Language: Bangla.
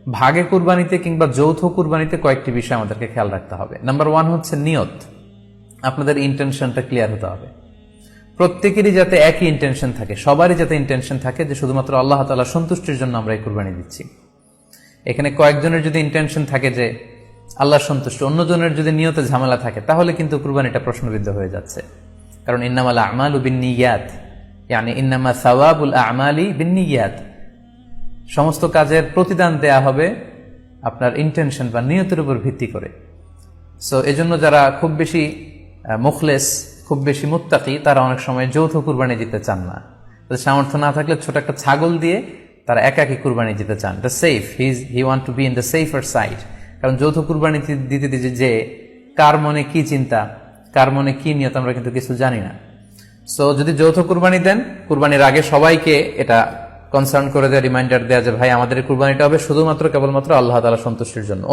ভাগে কুরবানিতে কিংবা যৌথ কুরবানিতে কয়েকটি বিষয় আমাদেরকে খেয়াল রাখতে হবে। নাম্বার 1 হচ্ছে নিয়ত। আপনাদের ইন্টেনশনটা ক্লিয়ার হতে হবে। প্রত্যেকেরই যাতে একই ইন্টেনশন থাকে, সবারই যাতে ইন্টেনশন থাকে যে শুধুমাত্র আল্লাহ তাআলার সন্তুষ্টির জন্য আমরা এই কুরবানি দিচ্ছি। এখানে কয়েকজনের যদি ইন্টেনশন থাকে যে আল্লাহর সন্তুষ্টি, অন্যজনের যদি নিয়তে ঝামেলা থাকে, তাহলে কিন্তু কুরবানিটা প্রশ্নবিদ্ধ হয়ে যাচ্ছে। কারণ ইন্নামাল আমালু বিন্নিয়াত, ইয়ানি ইন্নামা সাওয়াবুল আমালি বিন্নিয়াত, সমস্ত কাজের প্রতিদান দেয়া হবে আপনার ইন্টেনশন বা নিয়তের উপর ভিত্তি করে। সো এজন্য যারা খুব বেশি মুখলেস, খুব বেশি মুত্তাকি, তারা অনেক সময় যৌথ কুরবানি দিতে চান না। তাদের সামর্থ্য না থাকলে ছোট একটা ছাগল দিয়ে তারা একাকি কুরবানি দিতে চান। The safe, he want to be in the safer side. কারণ যৌথ কুরবানি দিতে দিতে যে কার মনে কি চিন্তা, কার মনে কি নিয়ত, আমরা কিন্তু কিছু জানি না। সো যদি যৌথ কুরবানি দেন, কুরবানির আগে সবাইকে এটা কনসার্ন করে দেওয়া, রিমাইন্ডার দেওয়া যে ভাই আমাদের কুরবানিটা হবে শুধুমাত্র কেবলমাত্র আল্লাহ তাআলা সন্তুষ্টির জন্য।